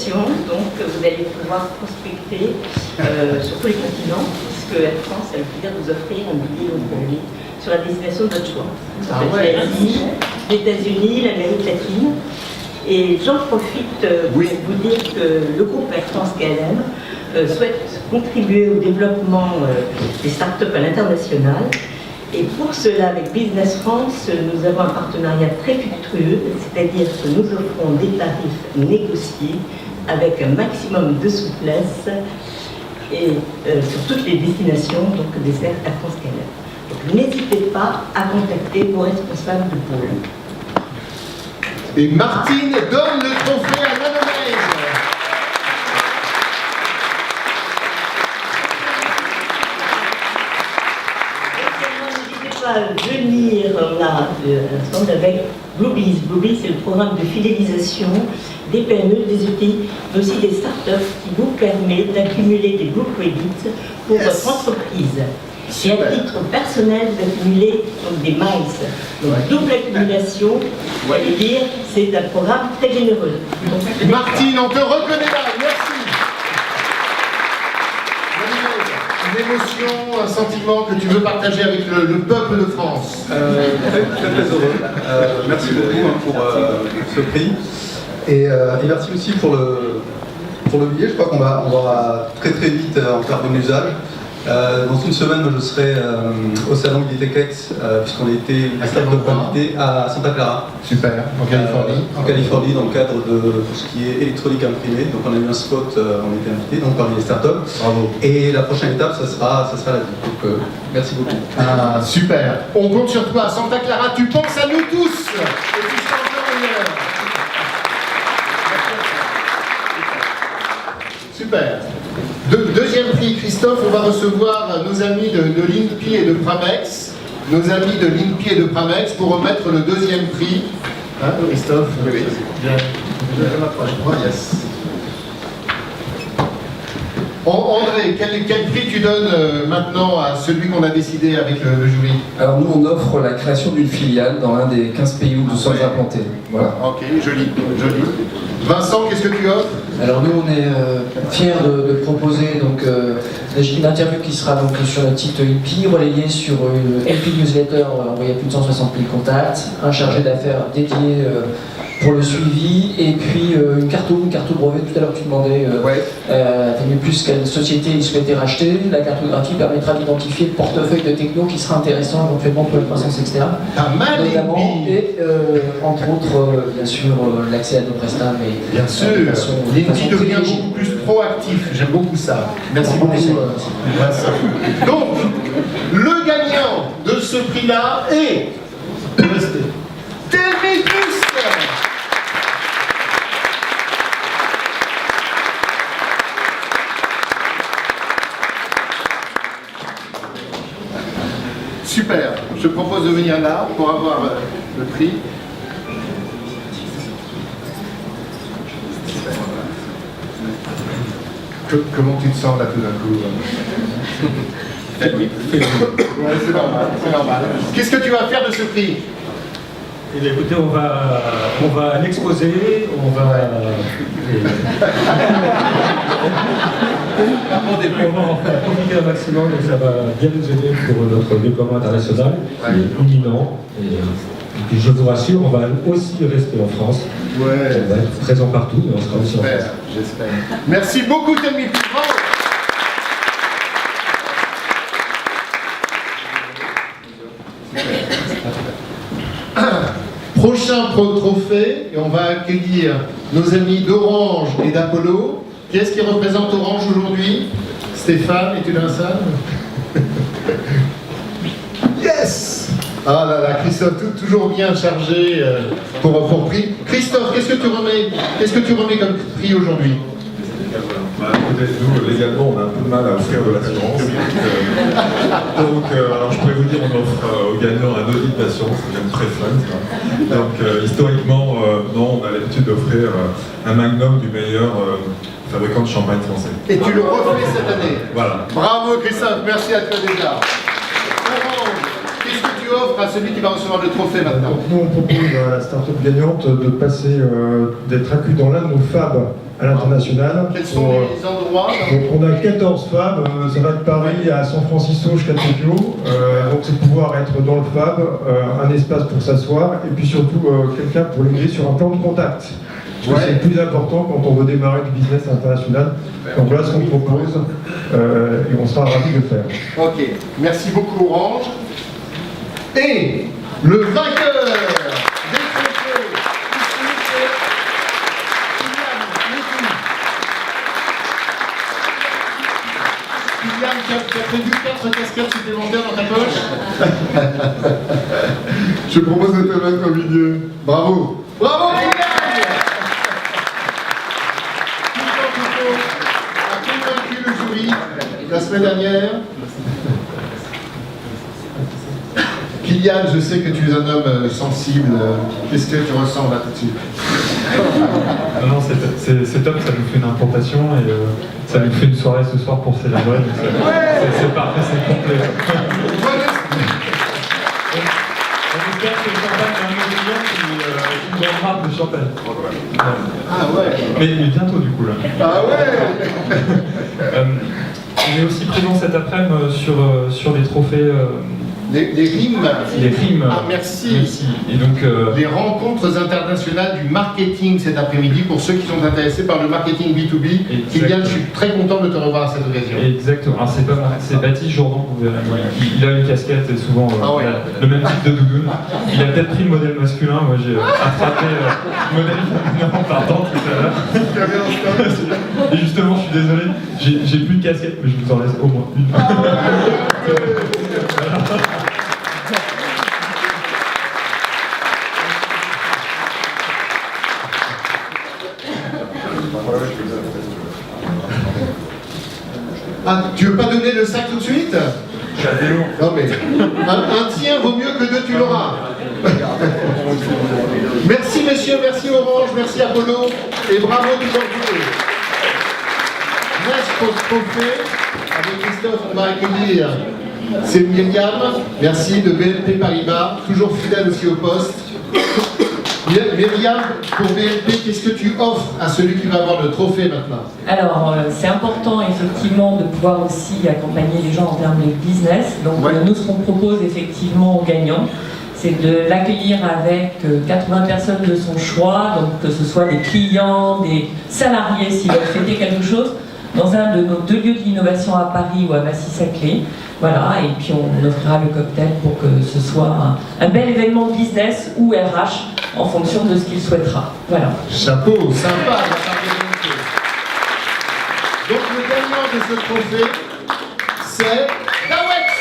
applications, donc vous allez pouvoir prospecter sur tous les continents, puisque Air France a le plaisir de vous offrir un billet long courrier sur la destination de votre choix. Ça peut être l'Asie, les États-Unis, l'Amérique latine. Et j'en profite pour vous dire que le groupe Air France KLM souhaite contribuer au développement des startups à l'international. Et pour cela, avec Business France, nous avons un partenariat très fructueux, c'est-à-dire que nous offrons des tarifs négociés avec un maximum de souplesse et sur toutes les destinations donc, des Air France KLM. Donc n'hésitez pas à contacter vos responsables de pôle. Et Martine donne le trophée à Nanoneige. N'hésitez pas à venir, on a un stand avec Bluebees. Bluebees, c'est le programme de fidélisation des PME, des ETI, mais aussi des startups qui vous permet d'accumuler des Blue Credits pour votre entreprise. Et à titre personnel, d'accumuler des miles. Donc double accumulation, vous allez dire, c'est un programme très généreux. Donc, Martine, on te reconnaît là, merci. Une émotion, un sentiment que tu veux partager avec le peuple de France. Très heureux. Merci beaucoup pour ce prix. Et merci aussi pour le billet. Je crois qu'on va très vite en faire bon usage. Dans une semaine, je serai au salon Iditex, puisqu'on a été invité à Santa Clara. Super, en Californie. En Californie, dans le cadre de tout ce qui est électronique imprimée. Donc on a eu un spot, on était invité donc parmi les startups. Bravo. Et la prochaine étape, ça sera la vie. Donc merci beaucoup. Ah, super. On compte sur toi à Santa Clara, tu penses à nous tous. Et tu seras encore meilleur. Super. Deuxième prix, Christophe, on va recevoir nos amis de l'INPI et de Pramex. Nos amis de l'INPI et de Pramex pour remettre le deuxième prix. Hein, Christophe? Oui. Je m'approche. Yes. André, quel prix tu donnes maintenant à celui qu'on a décidé avec le jury? Alors nous, on offre la création d'une filiale dans l'un des 15 pays où nous sommes implantés. Voilà. Ok, joli. Vincent, qu'est-ce que tu offres? Alors nous, on est fiers de proposer donc, une interview qui sera donc, sur le site INPI, relayée sur une LP Newsletter envoyée à plus de 160 000 contacts, un chargé d'affaires dédié pour le suivi, et puis une carte brevet. Tout à l'heure tu demandais plus quelle société il souhaitait racheter. La cartographie permettra d'identifier le portefeuille de techno qui sera intéressant éventuellement pour la croissance externe. Notamment, et entre autres, bien sûr, l'accès à nos prestats. Mais bien sûr, l'INPI devient beaucoup plus proactif. J'aime beaucoup ça. Merci beaucoup. Donc, le gagnant de ce prix-là est Telmitus. Super, je propose de venir là pour avoir le prix. Comment tu te sens là tout d'un coup? Ouais, c'est normal. Qu'est-ce que tu vas faire de ce prix? Eh bien, écoutez, on va l'exposer, on va en profiter un maximum, et ça va bien nous aider pour notre déploiement international, qui est imminent. Et puis je vous rassure, on va aussi rester en France. On va être présent partout, mais on sera aussi en France. J'espère. Merci beaucoup, Telmi. Prochain trophée, et on va accueillir nos amis d'Orange et d'Apollo. Qui est-ce qui représente Orange aujourd'hui? Stéphane, es-tu dans la salle? Yes! Ah là là, Christophe, toujours bien chargé pour prix. Christophe, qu'est-ce que tu remets comme prix aujourd'hui? Écoutez, nous, légalement, on a un peu de mal à offrir de l'assurance. Donc, alors je pourrais vous dire, on offre aux gagnants un audit d'assurance, c'est même très fun. Ça. Donc, historiquement, non, on a l'habitude d'offrir un magnum du meilleur fabricant de champagne français. Et tu le refais cette année? Voilà. Bravo Christophe, merci à toi déjà. Orange, qu'est-ce que tu offre à celui qui va recevoir le trophée maintenant? Donc nous, on propose à la start-up gagnante de passer, d'être inclus dans l'un de nos FAB à l'international. Quels sont les endroits? Donc on a 14 FAB, ça va de Paris à San Francisco jusqu'à Tokyo. Donc c'est pouvoir être dans le FAB, un espace pour s'asseoir et puis surtout quelqu'un pour l'aider sur un plan de contact. Parce que c'est le plus important quand on veut démarrer du business international. Donc voilà ce qu'on propose et on sera ravis de le faire. Ok, merci beaucoup Orange. Et le vainqueur des trophées, Kylian, tu as prévu 4 casquettes supplémentaires dans ta poche? Je propose de te mettre au milieu. Bravo. Bravo Kylian. Le jury la semaine dernière. Kylian, je sais que tu es un homme sensible. Qu'est-ce que tu ressens là tout de suite? Non, c'est top, ça nous fait une implantation et ça nous fait une soirée ce soir pour célébrer. C'est parfait, c'est complet. On espère que le champagne est un client qui nous donnera le champagne. Ah ouais. Mais bientôt du coup là. Ah ouais. On est aussi présent cet après-midi sur les trophées. Les rimes. Les rimes. Ah, merci. Merci. Et donc, les rencontres internationales du marketing cet après-midi pour ceux qui sont intéressés par le marketing B2B. Kylian, je suis très content de te revoir à cette occasion. Exactement. Alors, c'est Baptiste Jourdan, vous verrez. Il a une casquette et souvent le même type de doudoune. Il a peut-être pris le modèle masculin. Moi, j'ai attrapé le modèle féminin en partant tout à l'heure. Et justement, je suis désolé, j'ai plus de casquette, mais je vous en laisse au moins une. Ah, tu veux pas donner le sac tout de suite? J'ai un vélo. Non mais, un tien vaut mieux que deux, tu l'auras. Merci messieurs, merci Orange, merci Apollo, et bravo tout le monde. Next trophée, avec Christophe, on va accueillir, c'est Myriam, merci, de BNP Paribas, toujours fidèle aussi au poste. Myriam, pour BNP, qu'est-ce que tu offres à celui qui va avoir le trophée maintenant? Alors, c'est important effectivement de pouvoir aussi accompagner les gens en termes de business. Donc, nous, ce qu'on propose effectivement aux gagnants, c'est de l'accueillir avec 80 personnes de son choix, donc que ce soit des clients, des salariés s'ils veulent fêter quelque chose, dans un de nos 2 lieux d'innovation à Paris ou à Massy-Saclay. Voilà, et puis on offrira le cocktail pour que ce soit un bel événement business ou RH en fonction de ce qu'il souhaitera. Voilà. Chapeau, sympa. Donc le gagnant de ce trophée, c'est Dawex.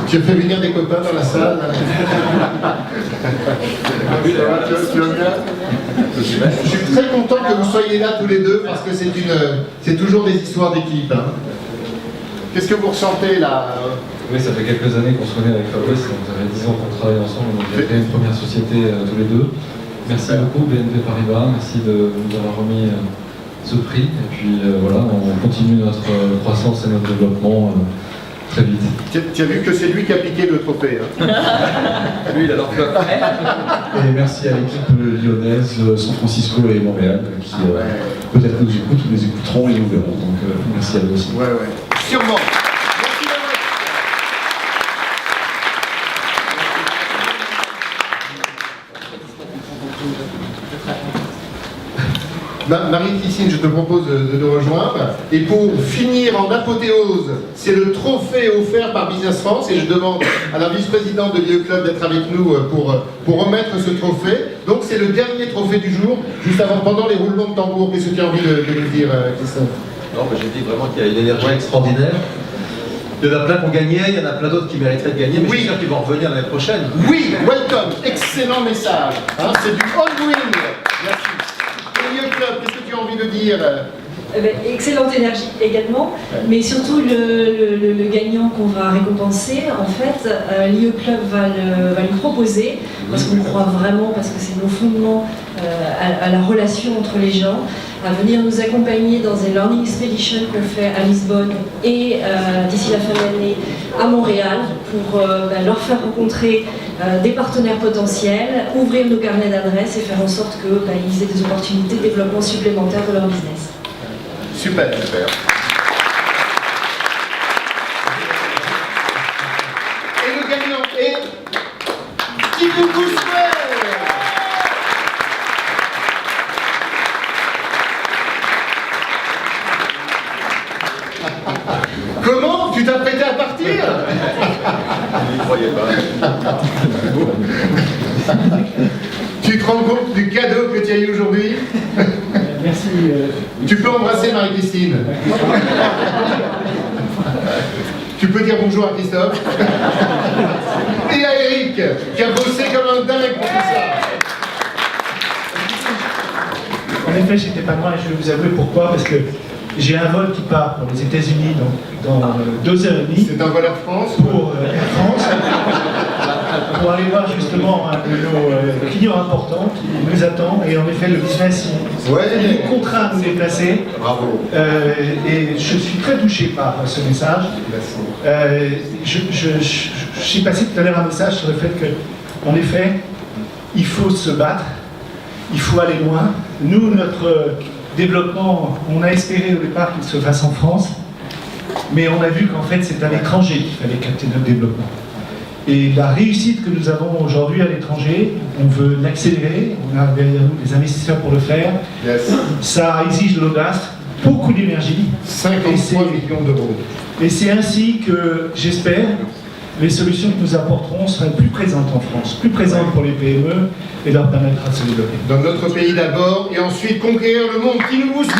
Tu as fait venir des copains dans la salle? Tu vas bien? Je suis très content que vous soyez là tous les deux parce que c'est toujours des histoires d'équipe. Hein. Qu'est-ce que vous ressentez là? Oui, ça fait quelques années qu'on se connaît avec Fabrice, donc ça fait 10 ans qu'on travaille ensemble, donc on a créé une première société tous les deux. Merci beaucoup BNP Paribas, merci de nous avoir remis ce prix, et puis voilà, on continue notre croissance et notre développement très vite. Tu as vu que c'est lui qui a piqué le trophée. Hein. Lui, il a leur flop. Et merci à l'équipe lyonnaise, San Francisco et Montréal, qui peut-être nous écoutent ou les écouteront et nous verront. Donc merci à vous aussi. Ouais. Sûrement. Marie-Christine, je te propose de nous rejoindre. Et pour finir en apothéose, c'est le trophée offert par Business France. Et je demande à la vice-présidente de l'IE Club d'être avec nous pour remettre ce trophée. Donc c'est le dernier trophée du jour, juste avant, pendant les roulements de tambour. Qu'est-ce que tu as envie de nous dire, Christophe? Non, mais j'ai dit vraiment qu'il y a une énergie extraordinaire. Il y en a plein qui ont gagné, il y en a plein d'autres qui mériteraient de gagner, mais je suis sûr qu'ils vont revenir l'année prochaine. Oui, welcome, excellent message. Hein, c'est du ongoing. Merci. Club, qu'est-ce que tu as envie de dire? Excellente énergie également, mais surtout le gagnant qu'on va récompenser, en fait, l'IE Club va lui proposer, parce qu'on croit vraiment, parce que c'est nos fondements à la relation entre les gens, à venir nous accompagner dans un Learning Expedition qu'on fait à Lisbonne et d'ici la fin de l'année à Montréal pour leur faire rencontrer des partenaires potentiels, ouvrir nos carnets d'adresses et faire en sorte qu'ils aient des opportunités de développement supplémentaires de leur business. Super, super. Et le gagnant est Kidou Boussuet. Comment? Tu t'apprêtais à partir? Je n'y croyais pas. Tu te rends compte du cadeau que tu as eu aujourd'hui? Merci. Tu peux embrasser Marie-Christine. Tu peux dire bonjour à Christophe. Et à Eric, qui a bossé comme un dingue pour tout ça. En effet, j'étais pas loin et je vais vous avouer pourquoi. Parce que j'ai un vol qui part pour les États-Unis dans 2h30. C'est un vol Air France? Pour Air France. Pour aller voir justement un de nos clients importants qui nous attend. Et en effet, le business, il est contraint à nous déplacer. Bravo. Et je suis très touché par ce message. J'ai passé tout à l'heure un message sur le fait que, en effet, il faut se battre, il faut aller loin. Nous, notre développement, on a espéré au départ qu'il se fasse en France, mais on a vu qu'en fait c'est à l'étranger qu'il fallait capter notre développement. Et la réussite que nous avons aujourd'hui à l'étranger, on veut l'accélérer, on a derrière nous des investisseurs pour le faire. Yes. Ça exige de l'audace, beaucoup d'énergie. 53 millions d'euros. Et c'est ainsi que, j'espère, les solutions que nous apporterons seront plus présentes en France, plus présentes pour les PME et leur permettra de se développer. Dans notre pays d'abord, et ensuite conquérir le monde. Qui nous booste.